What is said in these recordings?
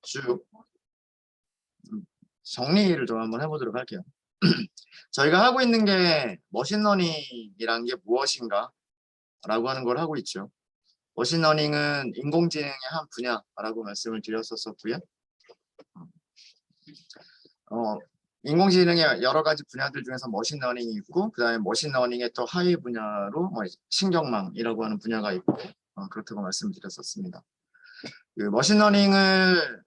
쭉 정리를 좀 한번 해보도록 할게요. 저희가 하고 있는 게 머신러닝이란 게 무엇인가 라고 하는 걸 하고 있죠. 머신러닝은 인공지능의 한 분야라고 말씀을 드렸었고요. 인공지능의 여러 가지 분야들 중에서 머신러닝이 있고, 그 다음에 머신러닝의 또 하위 분야로 신경망이라고 하는 분야가 있고, 그렇다고 말씀드렸었습니다. 그 머신러닝을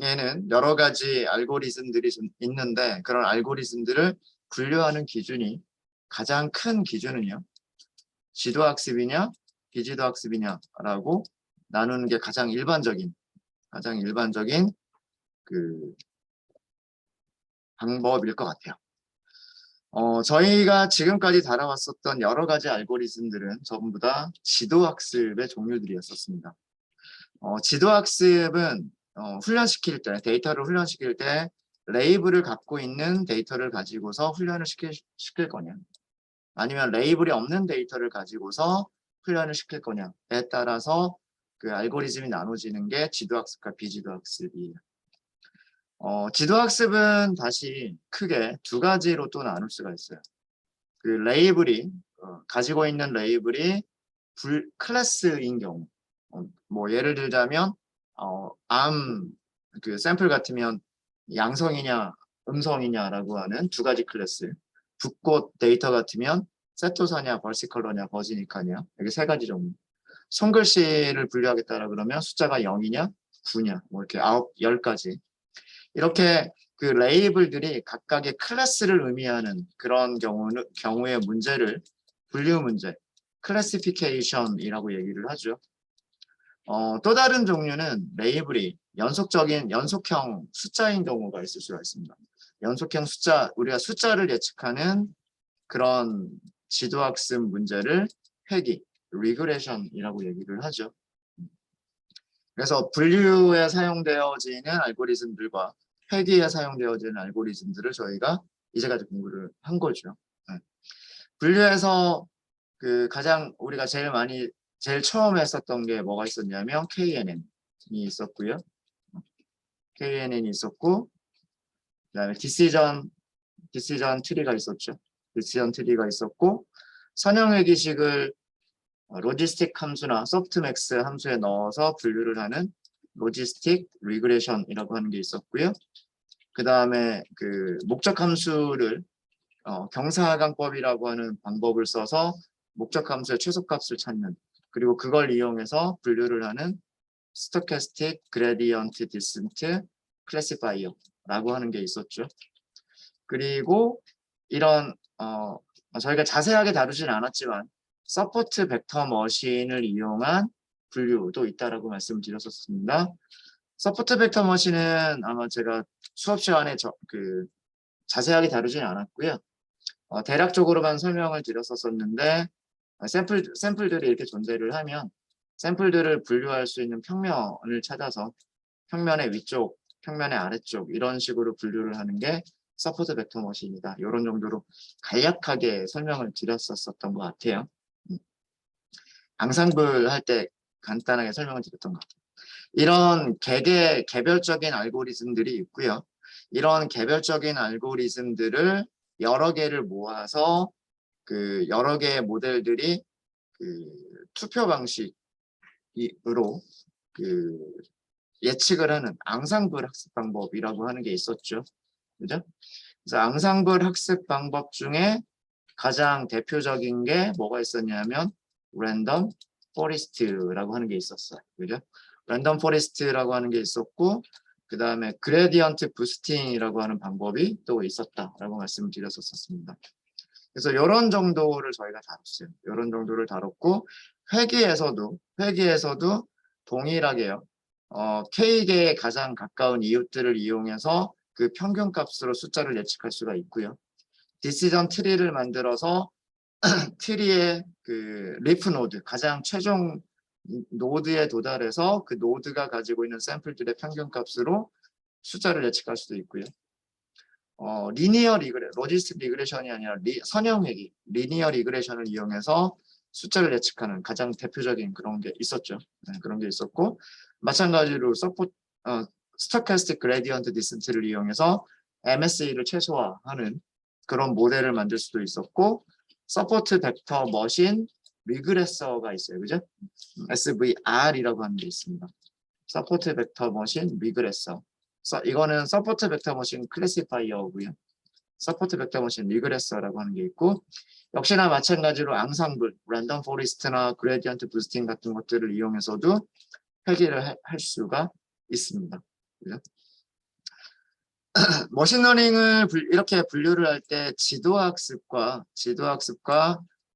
얘는 여러 가지 알고리즘들이 좀 있는데, 그런 알고리즘들을 분류하는 기준이, 가장 큰 기준은요, 지도학습이냐 비지도학습이냐라고 나누는 게 가장 일반적인 그 방법일 것 같아요. 저희가 지금까지 다뤄왔었던 여러 가지 알고리즘들은 전부 다 지도학습의 종류들이었었습니다. 지도학습은 훈련시킬 때, 데이터를 훈련시킬 때 레이블을 갖고 있는 데이터를 가지고서 훈련을 시킬 거냐, 아니면 레이블이 없는 데이터를 가지고서 훈련을 시킬 거냐에 따라서 그 알고리즘이 나눠지는 게 지도학습과 비지도학습이에요. 지도학습은 다시 크게 두 가지로 또 나눌 수가 있어요. 그 레이블이 가지고 있는 레이블이 클래스인 경우, 뭐 예를 들자면 그 샘플 같으면 양성이냐 음성이냐라고 하는 두 가지 클래스, 붓꽃 데이터 같으면 세토사냐 벌시컬러냐 버지니카냐, 이렇게 세 가지 종류. 손글씨를 분류하겠다라 그러면 숫자가 0이냐 9냐 뭐 이렇게 10가지, 이렇게 그 레이블들이 각각의 클래스를 의미하는 그런 경우의 문제를 분류 문제, 클래시피케이션이라고 얘기를 하죠. 또 다른 종류는 레이블이 연속형 숫자인 경우가 있을 수가 있습니다. 연속형 숫자, 우리가 숫자를 예측하는 그런 지도학습 문제를 회귀, 리그레션이라고 얘기를 하죠. 그래서 분류에 사용되어지는 알고리즘들과 회귀에 사용되어지는 알고리즘들을 저희가 이제까지 공부를 한 거죠. 네. 분류에서 그 가장 우리가 제일 처음에 했었던 게 뭐가 있었냐면 KNN이 있었고요. KNN이 있었고, 그다음에 디시전 트리가 있었죠. 디시전 트리가 있었고, 선형회귀식을 로지스틱 함수나 소프트맥스 함수에 넣어서 분류를 하는 로지스틱 리그레션이라고 하는 게 있었고요. 그 다음에 그 목적 함수를 경사하강법이라고 하는 방법을 써서 목적 함수의 최소값을 찾는, 그리고 그걸 이용해서 분류를 하는 스토캐스틱 그레디언트 디센트 클래시파이어라고 하는 게 있었죠. 그리고 이런 저희가 자세하게 다루진 않았지만 서포트 벡터 머신을 이용한 분류도 있다라고 말씀드렸었습니다. 서포트 벡터 머신은 아마 제가 수업 시간에 자세하게 다루진 않았고요. 대략적으로만 설명을 드렸었는데, 샘플들이 이렇게 존재를 하면 샘플들을 분류할 수 있는 평면을 찾아서 평면의 위쪽, 평면의 아래쪽 이런 식으로 분류를 하는 게 서포트 벡터 머신이다. 이런 정도로 간략하게 설명을 드렸었던 것 같아요. 앙상블 할 때 간단하게 설명을 드렸던 것 같아요. 이런 개별적인 알고리즘들이 있고요. 이런 개별적인 알고리즘들을 여러 개를 모아서 그 여러 개의 모델들이 그 투표 방식으로 그 예측을 하는 앙상블 학습 방법이라고 하는 게 있었죠. 그죠? 그래서 앙상블 학습 방법 중에 가장 대표적인 게 뭐가 있었냐면 랜덤 포레스트라고 하는 게 있었어요. 그죠? 랜덤 포레스트라고 하는 게 있었고, 그 다음에 그레디언트 부스팅이라고 하는 방법이 또 있었다라고 말씀을 드렸었습니다. 그래서 이런 정도를 저희가 다뤘어요. 이런 정도를 다뤘고, 회계에서도 동일하게요. K개에 가장 가까운 이웃들을 이용해서 그 평균 값으로 숫자를 예측할 수가 있고요. 디시전 트리를 만들어서 트리의 그 리프 노드, 가장 최종 노드에 도달해서 그 노드가 가지고 있는 샘플들의 평균 값으로 숫자를 예측할 수도 있고요. 로지스틱 리그레션이 아니라 선형회귀, 리니어 리그레션을 이용해서 숫자를 예측하는 가장 대표적인 그런 게 있었죠. 네, 그런 게 있었고, 마찬가지로 스토캐스틱 그레디언트 디센트를 이용해서 MSE를 최소화하는 그런 모델을 만들 수도 있었고, 서포트 벡터 머신 리그레서가 있어요. 그죠? SVR이라고 하는 게 있습니다. 서포트 벡터 머신 리그레서. 이거는 서포트 벡터 머신 클래시파이어고요. 서포트 벡터 머신 리그레서라고 하는 게 있고, 역시나 마찬가지로 앙상블, 랜덤 포리스트나 그레디언트 부스팅 같은 것들을 이용해서도 회귀를 할 수가 있습니다. 그죠? 머신러닝을 이렇게 분류를 할 때 지도학습과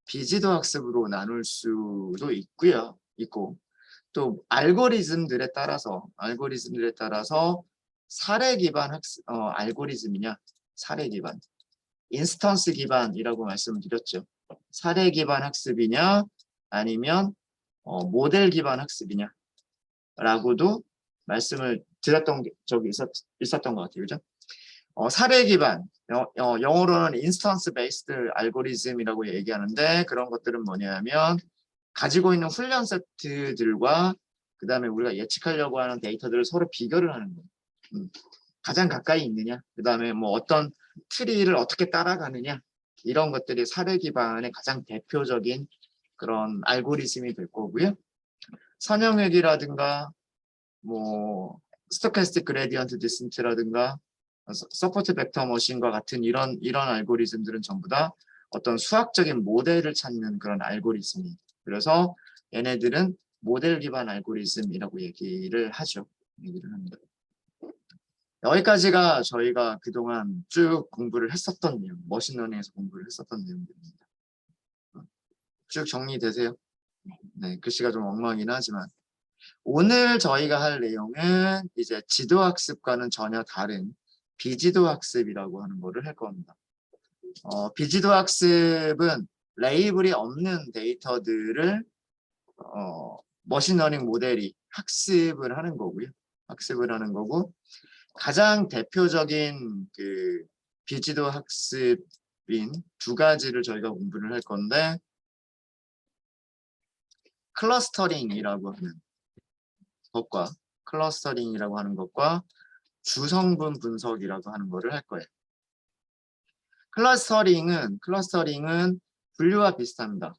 비지도학습으로 나눌 수도 있고요. 또 알고리즘들에 따라서 사례 기반 학습, 알고리즘이냐, 사례 기반, 인스턴스 기반이라고 말씀드렸죠. 사례 기반 학습이냐, 아니면 모델 기반 학습이냐, 라고도 말씀을 드렸던 적이 있었던 것 같아요. 그죠? 사례 기반, 영어로는 인스턴스 베이스드 알고리즘이라고 얘기하는데, 그런 것들은 뭐냐면 가지고 있는 훈련 세트들과 그 다음에 우리가 예측하려고 하는 데이터들을 서로 비교를 하는 거예요. 가장 가까이 있느냐, 그 다음에 뭐 어떤 트리를 어떻게 따라가느냐, 이런 것들이 사례 기반의 가장 대표적인 그런 알고리즘이 될 거고요. 선형회귀라든가 뭐 스토캐스틱 그레디언트 디센트라든가 서포트 벡터 머신과 같은 이런 알고리즘들은 전부 다 어떤 수학적인 모델을 찾는 그런 알고리즘이, 그래서 얘네들은 모델 기반 알고리즘이라고 얘기를 합니다. 여기까지가 저희가 그동안 쭉 공부를 했었던 내용, 머신러닝에서 공부를 했었던 내용들입니다. 쭉 정리되세요? 네, 글씨가 좀 엉망이긴 하지만 오늘 저희가 할 내용은 이제 지도학습과는 전혀 다른 비지도학습이라고 하는 거를 할 겁니다. 비지도학습은 레이블이 없는 데이터들을 머신러닝 모델이 학습을 하는 거고, 가장 대표적인 그 비지도 학습인 두 가지를 저희가 공부를 할 건데, 클러스터링이라고 하는 것과 주성분 분석이라고 하는 거를 할 거예요. 클러스터링은 분류와 비슷합니다.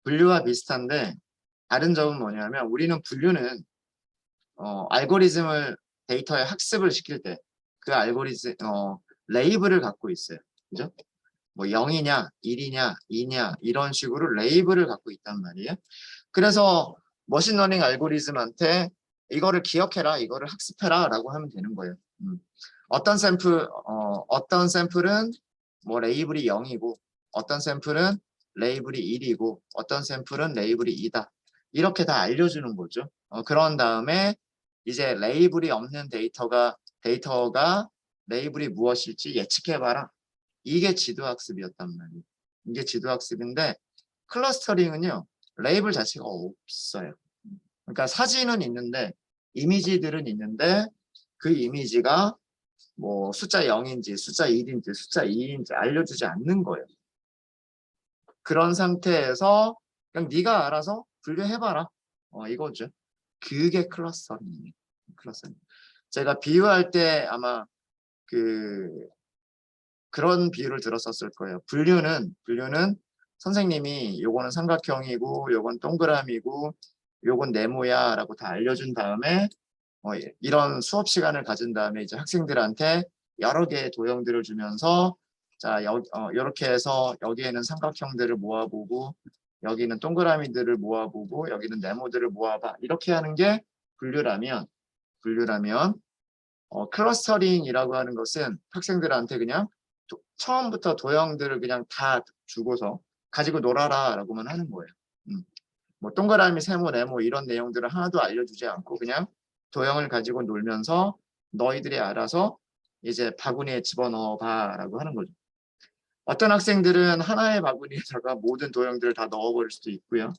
분류와 비슷한데 다른 점은 뭐냐면, 우리는 분류는 알고리즘을 데이터에 학습을 시킬 때 그 알고리즘 레이블을 갖고 있어요. 그죠? 뭐 0이냐, 1이냐, 2냐 이런 식으로 레이블을 갖고 있단 말이에요. 그래서 머신러닝 알고리즘한테 이거를 기억해라, 이거를 학습해라 라고 하면 되는 거예요. 어떤 샘플은 뭐 레이블이 0이고, 어떤 샘플은 레이블이 1이고, 어떤 샘플은 레이블이 2다. 이렇게 다 알려주는 거죠. 그런 다음에 이제 레이블이 없는 데이터가 레이블이 무엇일지 예측해봐라. 이게 지도학습이었단 말이에요. 이게 지도학습인데, 클러스터링은요, 레이블 자체가 없어요. 그러니까 사진은 있는데, 이미지들은 있는데, 그 이미지가 뭐 숫자 0인지 숫자 1인지 숫자 2인지 알려주지 않는 거예요. 그런 상태에서 그냥 네가 알아서 분류해봐라. 이거죠. 그게 클러스터링이에요. 클러스터링. 제가 비유할 때 아마 그런 비유를 들었었을 거예요. 분류는 선생님이 요거는 삼각형이고 요건 동그라미고 요건 네모야 라고 다 알려준 다음에 이런 수업 시간을 가진 다음에 이제 학생들한테 여러 개의 도형들을 주면서, 자, 이렇게 해서 여기에는 삼각형들을 모아보고, 여기는 동그라미들을 모아보고, 여기는 네모들을 모아봐. 이렇게 하는 게 분류라면, 클러스터링이라고 하는 것은 학생들한테 그냥 처음부터 도형들을 그냥 다 주고서 가지고 놀아라 라고만 하는 거예요. 뭐 동그라미, 세모, 네모 이런 내용들을 하나도 알려주지 않고 그냥 도형을 가지고 놀면서 너희들이 알아서 이제 바구니에 집어넣어 봐 라고 하는 거죠. 어떤 학생들은 하나의 바구니에다가 모든 도형들을 다 넣어버릴 수도 있고요.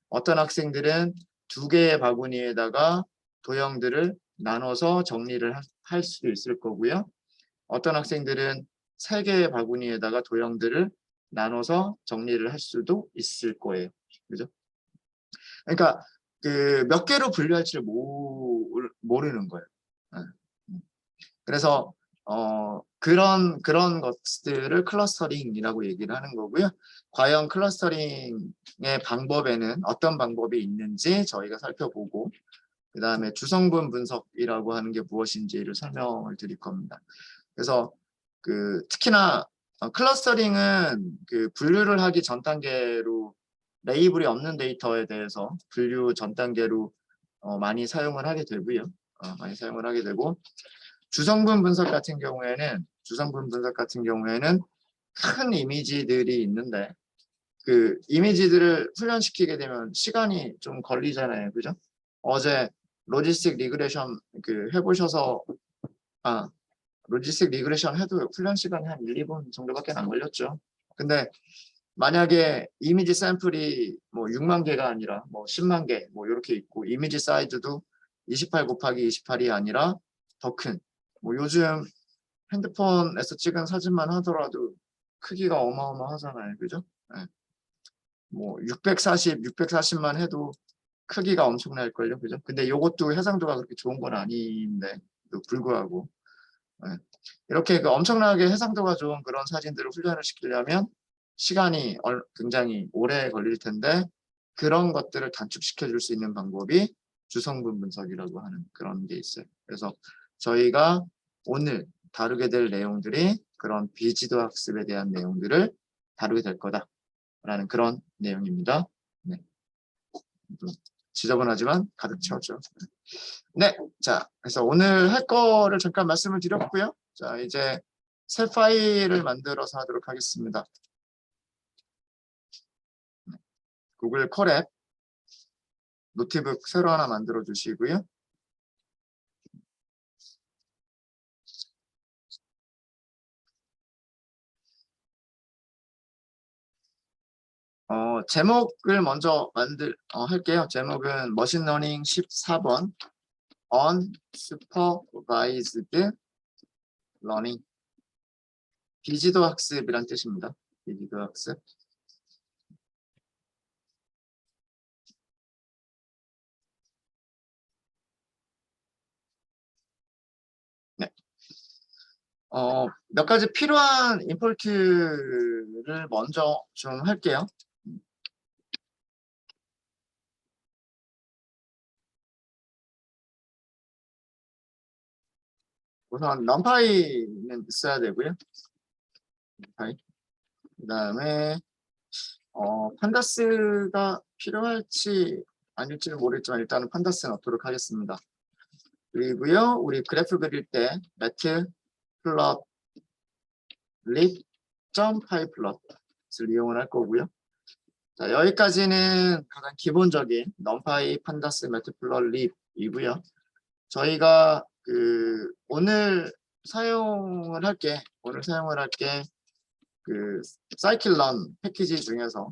어떤 학생들은 두 개의 바구니에다가 도형들을 나눠서 정리를 할 수도 있을 거고요. 어떤 학생들은 세 개의 바구니에다가 도형들을 나눠서 정리를 할 수도 있을 거예요. 그죠? 그러니까 몇 개로 분류할지를 모르는 거예요. 그래서 그런 것들을 클러스터링이라고 얘기를 하는 거고요. 과연 클러스터링의 방법에는 어떤 방법이 있는지 저희가 살펴보고, 그 다음에 주성분 분석이라고 하는 게 무엇인지를 설명을 드릴 겁니다. 그래서 특히나 클러스터링은 분류를 하기 전 단계로 레이블이 없는 데이터에 대해서 분류 전 단계로 많이 사용을 하게 되고요. 많이 사용을 하게 되고, 주성분 분석 같은 경우에는 큰 이미지들이 있는데 그 이미지들을 훈련시키게 되면 시간이 좀 걸리잖아요. 그죠? 어제 로지스틱 리그레션 해보셔서 로지스틱 리그레션 해도 훈련 시간이 한 1, 2분 정도밖에 안 걸렸죠. 근데 만약에 이미지 샘플이 뭐 6만 개가 아니라 뭐 10만 개 뭐 이렇게 있고, 이미지 사이즈도 28 곱하기 28이 아니라 더 큰, 뭐 요즘 핸드폰에서 찍은 사진만 하더라도 크기가 어마어마하잖아요. 그죠? 네. 뭐 640만 해도 크기가 엄청날걸요. 그죠? 근데 이것도 해상도가 그렇게 좋은 건 아닌데도 불구하고, 네. 이렇게 엄청나게 해상도가 좋은 그런 사진들을 훈련을 시키려면 시간이 굉장히 오래 걸릴 텐데, 그런 것들을 단축시켜 줄 수 있는 방법이 주성분 분석이라고 하는 그런 게 있어요. 그래서 저희가 오늘 다루게 될 내용들이 그런 비지도 학습에 대한 내용들을 다루게 될 거다라는 그런 내용입니다. 네. 지저분하지만 가득 채웠죠. 네, 자, 그래서 오늘 할 거를 잠깐 말씀을 드렸고요. 자, 이제 새 파일을 만들어서 하도록 하겠습니다. 구글 컬앱 노트북 새로 하나 만들어 주시고요. 제목을 먼저 할게요. 제목은 머신러닝 14번 Unsupervised Learning, 비지도 학습이란 뜻입니다. 비지도 학습. 네. 몇 가지 필요한 임포트를 먼저 좀 할게요. 우선 numPy는 있어야 되고요. numPy. 그 다음에 판다스가 필요할지 아닐지는 모르겠지만 일단은 판다스 넣도록 하겠습니다. 그리고요, 우리 그래프 그릴 때 matplotlib.pyplot을 이용을 할 거고요. 자, 여기까지는 가장 기본적인 numpy, 판다스, matplotlib이고요. 저희가 오늘 사용을 할 게 scikit-learn 패키지 중에서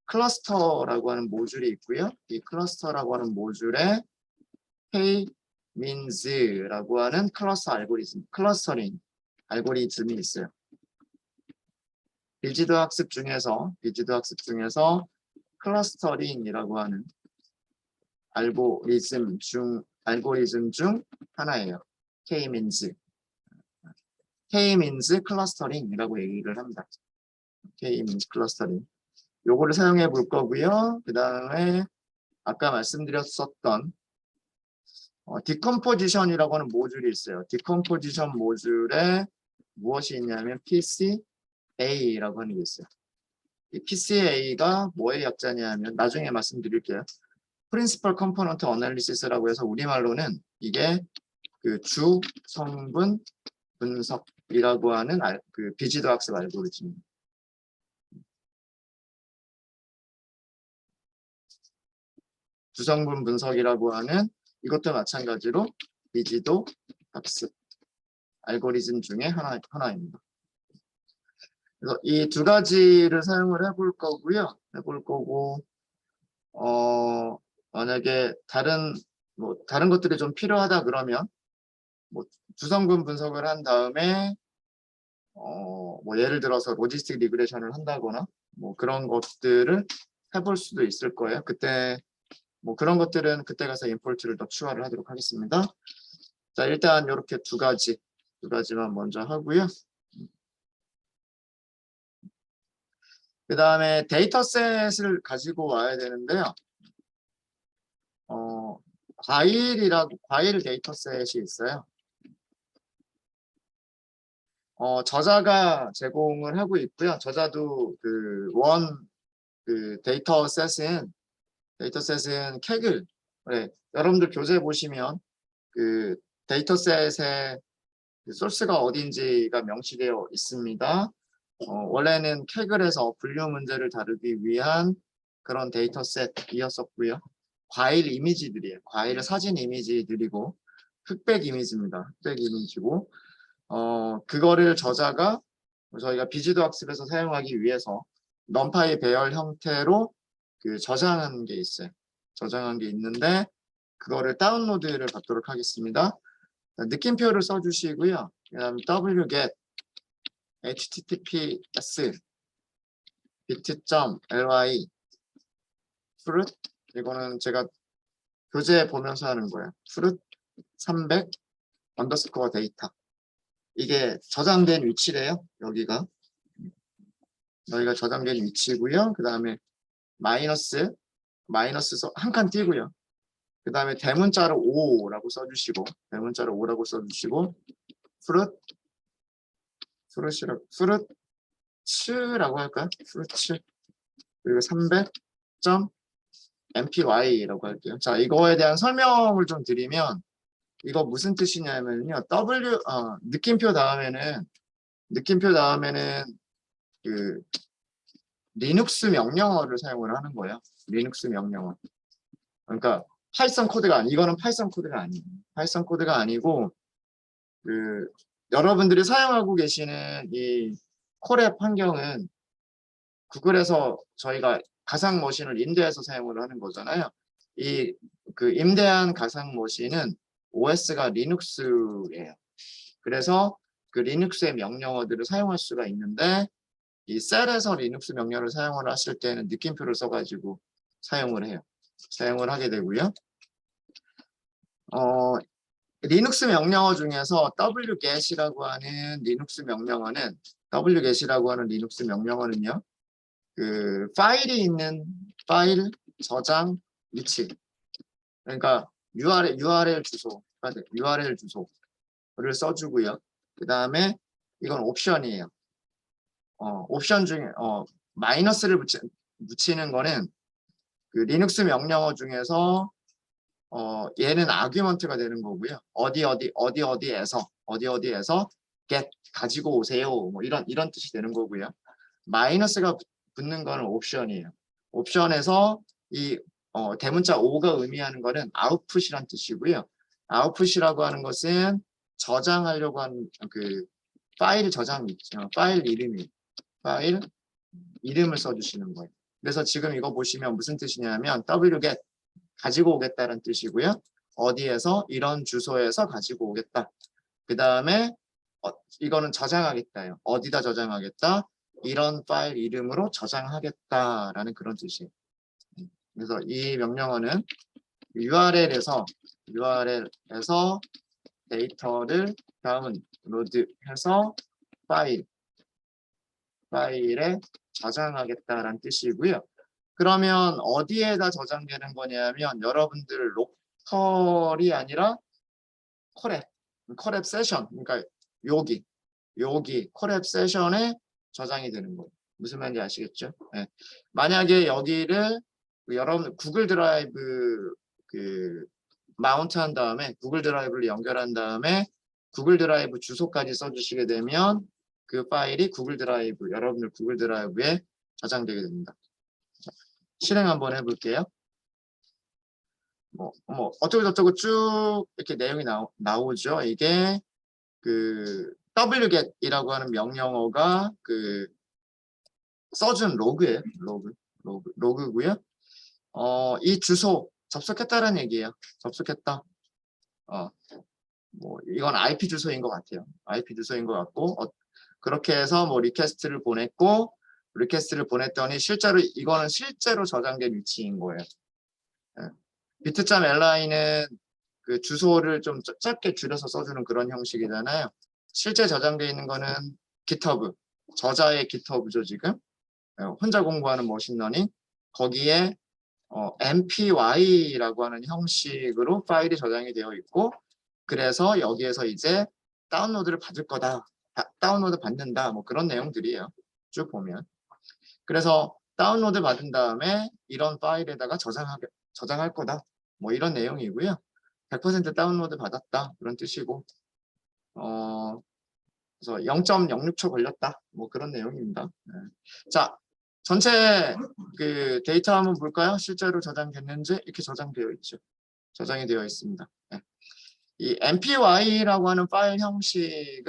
클러스터라고 하는 모듈이 있고요. 이 클러스터라고 하는 모듈에 k-means라고 하는 클러스터링 알고리즘이 있어요. 비지도 학습 중에서 클러스터링이라고 하는 알고리즘 중 하나예요. k-means 클러스터링이라고 얘기를 합니다. k-means 클러스터링. 요거를 사용해 볼 거고요. 그 다음에 아까 말씀드렸었던 디컴포지션이라고 하는 모듈이 있어요. 디컴포지션 모듈에 무엇이 있냐면 PCA라고 하는 게 있어요. 이 PCA가 뭐의 약자냐면, 나중에 말씀드릴게요. Principal Component Analysis라고 해서 우리말로는 이게 주 성분 분석이라고 하는 비지도 학습 알고리즘입니다. 주성분 분석이라고 하는 이것도 마찬가지로 비지도 학습 알고리즘 중에 하나입니다. 그래서 이 두 가지를 사용을 해볼 거고, 만약에 다른 것들이 좀 필요하다 그러면 주성분 분석을 한 다음에 예를 들어서 로지스틱 리그레션을 한다거나 그런 것들을 해볼 수도 있을 거예요. 그때 그런 것들은 그때 가서 임포트를 더 추가를 하도록 하겠습니다. 자, 일단 이렇게 두 가지만 먼저 하고요. 그 다음에 데이터셋을 가지고 와야 되는데요. 과일 데이터셋이 있어요. 저자가 제공을 하고 있고요. 저자도 데이터셋은 캐글. 네, 여러분들 교재 보시면 그 데이터셋의 소스가 어딘지가 명시되어 있습니다. 원래는 캐글에서 분류 문제를 다루기 위한 그런 데이터셋이었었고요. 과일 이미지들이에요. 과일 사진 이미지들이고 흑백 이미지입니다. 흑백 이미지고 그거를 저자가 저희가 비지도 학습에서 사용하기 위해서 넘파이 배열 형태로 저장한 게 있어요. 저장한 게 있는데 그거를 다운로드를 받도록 하겠습니다. 느낌표를 써주시고요. 그다음 wget https bit.ly fruit 이거는 제가 교재 보면서 하는 거예요. fruit 300 언더스코어 데이터 이게 저장된 위치래요. 여기가 저장된 위치고요. 그 다음에 마이너스 한 칸 띄고요. 그 다음에 대문자로 5라고 써주시고 프루츠라고 할까요? 프루츠 그리고 300.mpy라고 할게요. 자, 이거에 대한 설명을 좀 드리면 이거 무슨 뜻이냐면요. 느낌표 다음에는 그 리눅스 명령어를 사용을 하는 거예요. 리눅스 명령어. 그러니까 파이썬 코드가 이거는 파이썬 코드가 아니에요. 파이썬 코드가 아니고 여러분들이 사용하고 계시는 이 콜앱 환경은 구글에서 저희가 가상 머신을 임대해서 사용을 하는 거잖아요. 임대한 가상 머신은 OS가 리눅스예요. 그래서 그 리눅스의 명령어들을 사용할 수가 있는데 이 셀에서 리눅스 명령어를 사용을 하실 때는 느낌표를 써가지고 사용을 해요. 사용을 하게 되고요. 리눅스 명령어 중에서 wget이라고 하는 리눅스 명령어는요. 파일이 있는 파일 저장 위치. 그러니까 URL 주소를 써주고요. 그 다음에 이건 옵션이에요. 옵션 중에 마이너스를 붙이는 거는 리눅스 명령어 중에서 얘는 아규먼트가 되는 거고요. 어디에서 get 가지고 오세요. 뭐 이런 뜻이 되는 거고요. 마이너스가 붙는 거는 옵션이에요. 옵션에서 이 대문자 5가 의미하는 거는 아웃풋이란 뜻이고요. 아웃풋이라고 하는 것은 저장하려고 하는 파일 저장 있죠. 파일 이름을 써주시는 거예요. 그래서 지금 이거 보시면 무슨 뜻이냐면 wget 가지고 오겠다는 뜻이고요. 어디에서 이런 주소에서 가지고 오겠다. 그 다음에 이거는 저장하겠다요. 어디다 저장하겠다. 이런 파일 이름으로 저장하겠다라는 그런 뜻이에요. 그래서 이 명령어는 URL에서 데이터를 다운로드해서 파일에 저장하겠다라는 뜻이고요. 그러면 어디에다 저장되는 거냐면 여러분들 로컬이 아니라 콜앱 세션 그러니까 여기 콜앱 세션에 저장이 되는 거예요. 무슨 말인지 아시겠죠? 네. 만약에 여기를 여러분 구글 드라이브 마운트 한 다음에 구글 드라이브를 연결한 다음에 구글 드라이브 주소까지 써주시게 되면 그 파일이 여러분들 구글 드라이브에 저장되게 됩니다. 실행 한번 해볼게요. 어쩌고저쩌고 쭉 이렇게 내용이 나오죠. 이게 wget이라고 하는 명령어가 써준 로그예요. 로그고요. 이 주소 접속했다는 얘기예요. 접속했다. 이건 IP 주소인 것 같아요. IP 주소인 것 같고 그렇게 해서 리퀘스트를 보냈더니 이거는 실제로 저장된 위치인 거예요. bit.li는 그 주소를 좀 짧게 줄여서 써주는 그런 형식이잖아요. 실제 저장되어 있는 거는 GitHub, 저자의 GitHub죠 지금. 혼자 공부하는 머신러닝. 거기에 MPY라고 하는 형식으로 파일이 저장이 되어 있고, 그래서 여기에서 이제 다운로드를 받을 거다, 다운로드 받는다, 뭐 그런 내용들이에요. 쭉 보면. 그래서 다운로드 받은 다음에 이런 파일에다가 저장할 거다, 뭐 이런 내용이고요. 100% 다운로드 받았다, 그런 뜻이고, 그래서 0.06초 걸렸다, 뭐 그런 내용입니다. 네. 자, 전체 그 데이터 한번 볼까요? 실제로 저장됐는지. 이렇게 저장되어 있죠. 저장이 되어 있습니다. 네. 이 MPY라고 하는 파일 형식에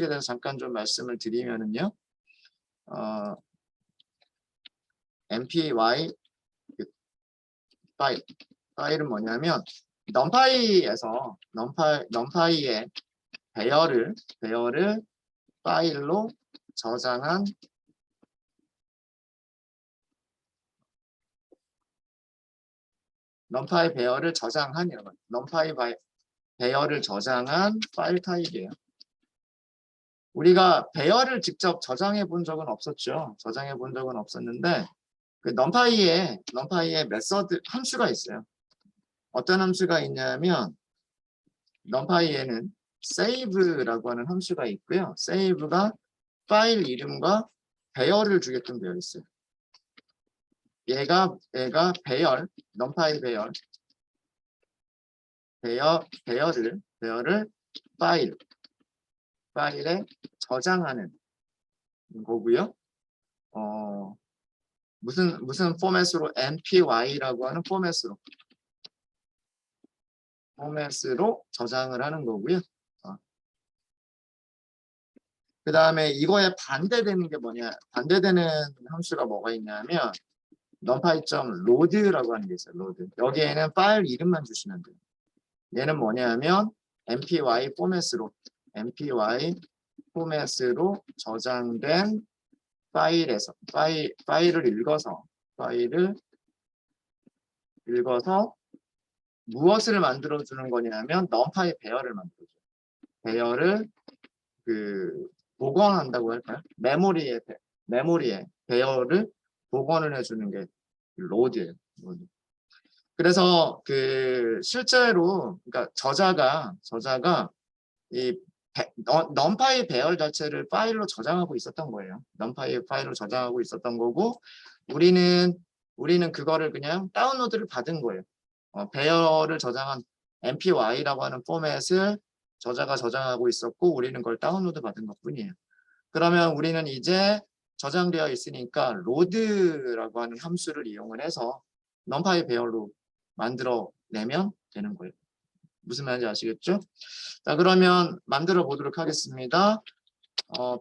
대해서 잠깐 좀 말씀을 드리면은요. MPY 파일은 뭐냐면 넘파이의 배열을 파일로 저장한 넘파이 배열을 저장한 이런 거. 넘파이 배열을 저장한 파일 타입이에요. 우리가 배열을 직접 저장해 본 적은 없었죠. 저장해 본 적은 없었는데 그 넘파이에 메서드 함수가 있어요. 어떤 함수가 있냐면 넘파이에는 save라고 하는 함수가 있고요. save가 파일 이름과 배열을 주게끔 되어 있어요. 얘가 배열, 넘파이 배열을 파일에 저장하는 거고요. 무슨 포맷으로 MPY라고 하는 포맷으로 저장을 하는 거고요. 그 다음에 이거에 반대되는 게 뭐냐? 반대되는 함수가 뭐가 있냐면 numpy.load라고 하는 게 있어요. load. 여기에는 파일 이름만 주시면 돼요. 얘는 뭐냐면 MPY 포맷으로 저장된 파일에서 파일을 읽어서 무엇을 만들어주는 거냐면 numpy 배열을 만들어줘요. 배열을 복원한다고 할까요? 메모리에 배열을 복원을 해주는 게 로드예요. 로드. 그래서 실제로 그러니까 저자가 이 numpy 배열 자체를 파일로 저장하고 있었던 거예요. numpy 파일로 저장하고 있었던 거고 우리는 그거를 그냥 다운로드를 받은 거예요. 배열을 저장한 MPY라고 하는 포맷을 저자가 저장하고 있었고 우리는 그걸 다운로드 받은 것뿐이에요. 그러면 우리는 이제 저장되어 있으니까 로드라고 하는 함수를 이용을 해서 numpy 배열로 만들어내면 되는 거예요. 무슨 말인지 아시겠죠? 자, 그러면 만들어 보도록 하겠습니다.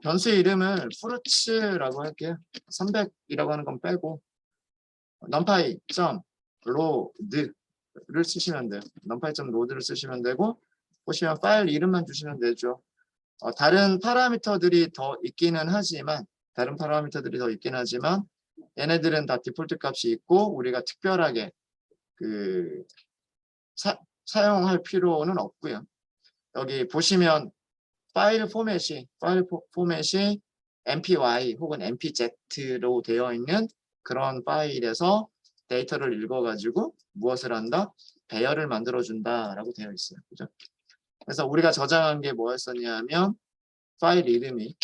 변수의 이름을 fruits라고 할게요. 300이라고 하는 건 빼고 numpy.load를 쓰시면 돼요. numpy.load를 쓰시면 되고 보시면 파일 이름만 주시면 되죠. 다른 파라미터들이 더 있기는 하지만 얘네들은 다 디폴트 값이 있고 우리가 특별하게 사용할 필요는 없고요. 여기 보시면 파일 포맷이 MPY 혹은 MPZ로 되어 있는 그런 파일에서 데이터를 읽어가지고 무엇을 한다? 배열을 만들어준다라고 되어 있어요. 그죠? 그래서 우리가 저장한 게 뭐였었냐면 파일 이름이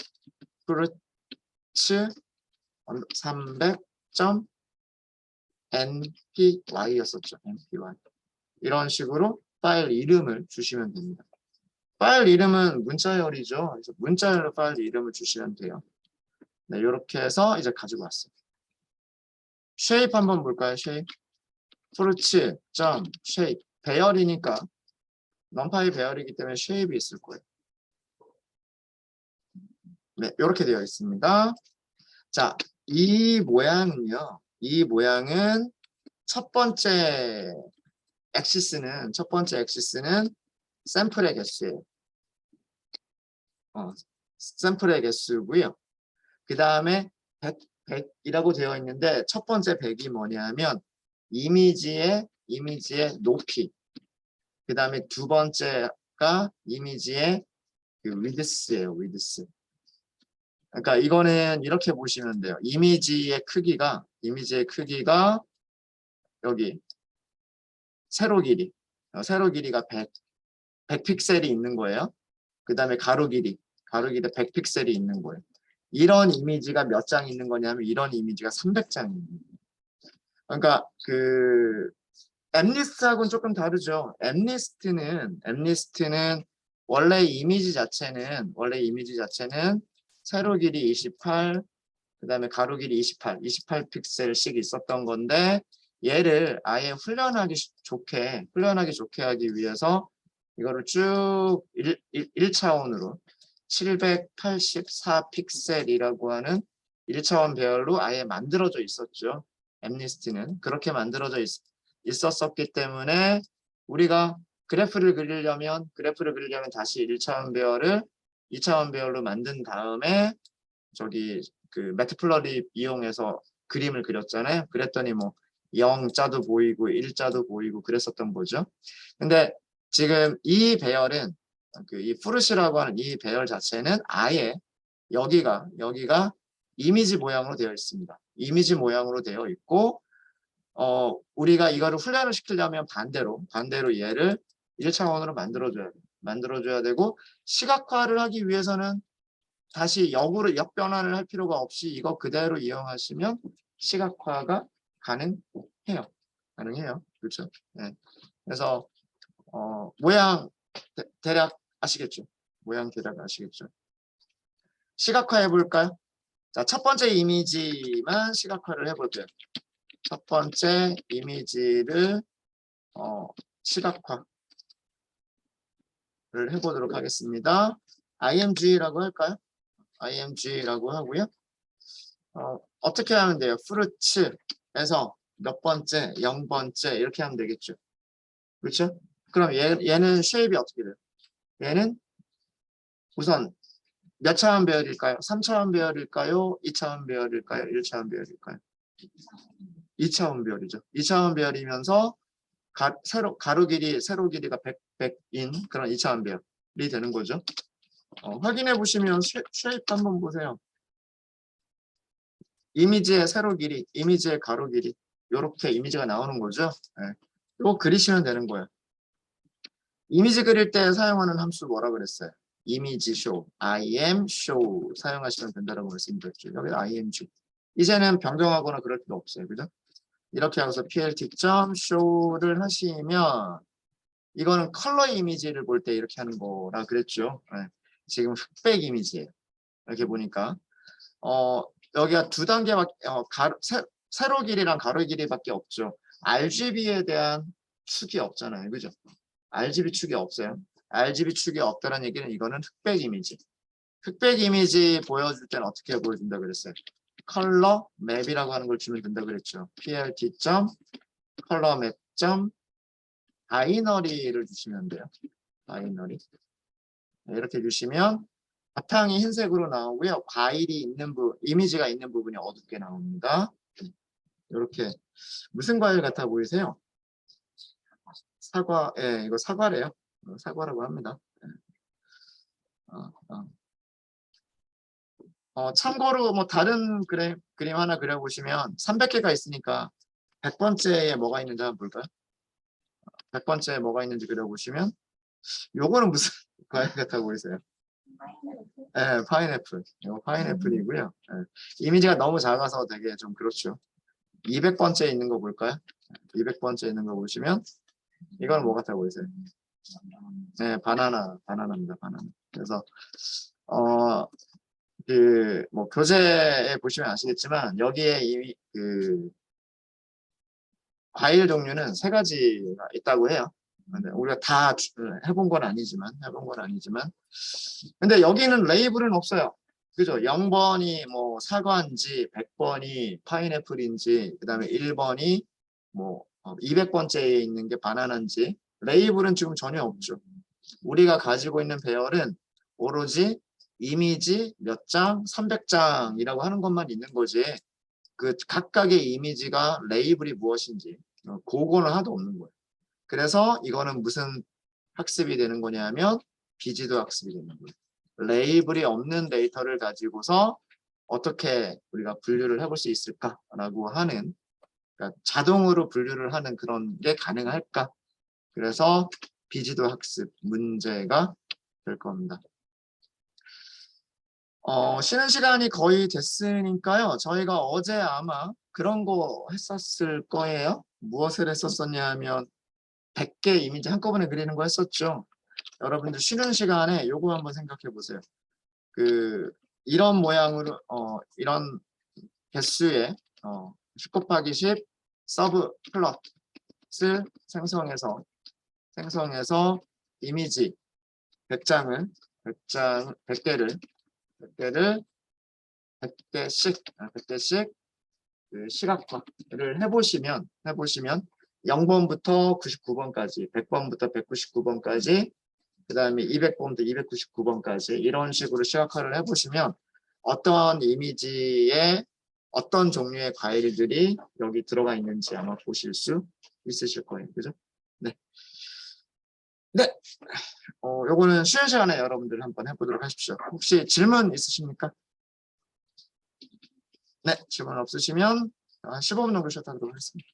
fruits300.mpy였었죠. mpy. 이런 식으로 파일 이름을 주시면 됩니다. 파일 이름은 문자열이죠. 그래서 문자열로 파일 이름을 주시면 돼요. 네, 이렇게 해서 이제 가지고 왔어요. shape 한번 볼까요? shape. fruits.shape. 배열이니까 numpy 배열이기 때문에 shape이 있을 거예요. 네, 이렇게 되어 있습니다. 자, 이 모양은 첫 번째 엑시스는 샘플의 개수예요. 샘플의 개수고요. 그 다음에 100이라고 되어 있는데 첫 번째 100이 뭐냐면 이미지의 높이. 그 다음에 두 번째가 이미지의 그 위드스예요. 위드스. 그러니까 이거는 이렇게 보시면 돼요. 이미지의 크기가 여기 세로 길이가 100 픽셀이 있는 거예요. 그 다음에 가로 길이 100 픽셀이 있는 거예요. 이런 이미지가 몇 장 있는 거냐면 이런 이미지가 300장입니다. 그러니까 그 엠리스트하고는 조금 다르죠. 엠리스트는 원래 이미지 자체는 세로 길이 28, 그 다음에 가로 길이 28 픽셀씩 있었던 건데 얘를 아예 훈련하기 좋게 하기 위해서 이거를 쭉 1차원으로 784 픽셀이라고 하는 1차원 배열로 아예 만들어져 있었죠. 엠리스트는 그렇게 만들어져 있었기 때문에 우리가 그래프를 그리려면 다시 1차원 배열을 2차원 배열로 만든 다음에 저기 그 매트플러리 이용해서 그림을 그렸잖아요. 그랬더니 뭐 0자도 보이고 1자도 보이고 그랬었던 거죠. 근데 지금 이 배열은 이 푸르시라고 하는 이 배열 자체는 아예 여기가 이미지 모양으로 되어 있습니다. 이미지 모양으로 되어 있고 우리가 이거를 훈련을 시키려면 반대로 얘를 1차원으로 만들어줘야 되고 시각화를 하기 위해서는 다시 역변환을 할 필요가 없이 이거 그대로 이용하시면 시각화가 가능해요. 그렇죠? 네. 그래서 모양 대략 아시겠죠? 시각화 해볼까요? 자, 첫 번째 이미지만 시각화를 해볼게요. 첫 번째 이미지를 시각화를 해보도록 하겠습니다. img라고 할까요? img라고 하고요. 어떻게 하면 돼요? 프루츠에서 몇 번째, 0번째 이렇게 하면 되겠죠. 그렇죠? 그럼 얘는 쉐입이 어떻게 돼요? 얘는 우선 몇 차원 배열일까요? 3차원 배열일까요? 2차원 배열일까요? 1차원 배열일까요? 2차원 배열이죠. 2차원 배열이면서 세로 길이가 100인 그런 2차원 배열이 되는 거죠. 확인해 보시면 쉐입 한번 보세요. 이미지의 세로 길이, 이미지의 가로 길이 이렇게 이미지가 나오는 거죠. 네. 이거 그리시면 되는 거예요. 이미지 그릴 때 사용하는 함수 뭐라 그랬어요? 이미지 show, im_show 사용하시면 된다고 말씀드렸죠. 여기 img. 이제는 변경하거나 그럴 필요 없어요. 그죠? 이렇게 하고서 plt.show를 하시면 이거는 컬러 이미지를 볼 때 이렇게 하는 거라 그랬죠. 네. 지금 흑백 이미지예요. 이렇게 보니까 여기가 두 단계밖에 세로 길이랑 가로 길이밖에 없죠. RGB에 대한 축이 없잖아요. 그죠? RGB 축이 없어요. RGB 축이 없다는 얘기는 이거는 흑백 이미지. 흑백 이미지 보여줄 때는 어떻게 보여준다 그랬어요? 컬러 맵이라고 하는 걸 주면 된다 그랬죠. plt.colormap.binary를 주시면 돼요. 바이너리. 이렇게 주시면 바탕이 흰색으로 나오고요. 과일이 있는 이미지가 있는 부분이 어둡게 나옵니다. 이렇게 무슨 과일 같아 보이세요? 사과. 예, 이거 사과래요. 사과라고 합니다. 참고로 뭐 다른 그림 하나 그려보시면 300개가 있으니까 100번째에 뭐가 있는지 한번 볼까요? 100번째에 뭐가 있는지 그려보시면 요거는 무슨 과일 같아 보이세요? 네, 파인애플. 이거 파인애플이고요. 네. 이미지가 너무 작아서 되게 좀 그렇죠. 200번째 있는 거 볼까요? 200번째 있는 거 보시면 이건 뭐 같아 보이세요? 네, 바나나입니다. 바나나. 그래서 뭐 교재에 보시면 아시겠지만 여기에 이미 과일 종류는 3가지가 있다고 해요. 근데 우리가 다 해본 건 아니지만 근데 여기는 레이블은 없어요. 그죠? 0번이 뭐 사과인지 100번이 파인애플인지 그다음에 1번이 뭐 200번째에 있는 게 바나나인지 레이블은 지금 전혀 없죠. 우리가 가지고 있는 배열은 오로지 이미지 몇 장, 300장이라고 하는 것만 있는 거지 그 각각의 이미지가 레이블이 무엇인지 그거는 하나도 없는 거예요. 그래서 이거는 무슨 학습이 되는 거냐면 비지도 학습이 되는 거예요. 레이블이 없는 데이터를 가지고서 어떻게 우리가 분류를 해볼 수 있을까라고 하는, 그러니까 자동으로 분류를 하는 그런 게 가능할까? 그래서 비지도 학습 문제가 될 겁니다. 쉬는 시간이 거의 됐으니까요. 저희가 어제 아마 그런 거 했었을 거예요. 무엇을 했었었냐면 100개 이미지 한꺼번에 그리는 거 했었죠. 여러분들 쉬는 시간에 요거 한번 생각해 보세요. 이런 모양으로 이런 개수의 10 곱하기 10 서브 플롯을 생성해서 이미지 100개를 100개씩 그 시각화를 해보시면 0번부터 99번까지, 100번부터 199번까지, 그 다음에 200번부터 299번까지 이런 식으로 시각화를 해보시면 어떤 이미지에 어떤 종류의 과일들이 여기 들어가 있는지 아마 보실 수 있으실 거예요. 그죠? 네. 네. 요거는 쉬는 시간에 여러분들 한번 해보도록 하십시오. 혹시 질문 있으십니까? 네. 질문 없으시면 15분 정도 쉬었다 하도록 하겠습니다.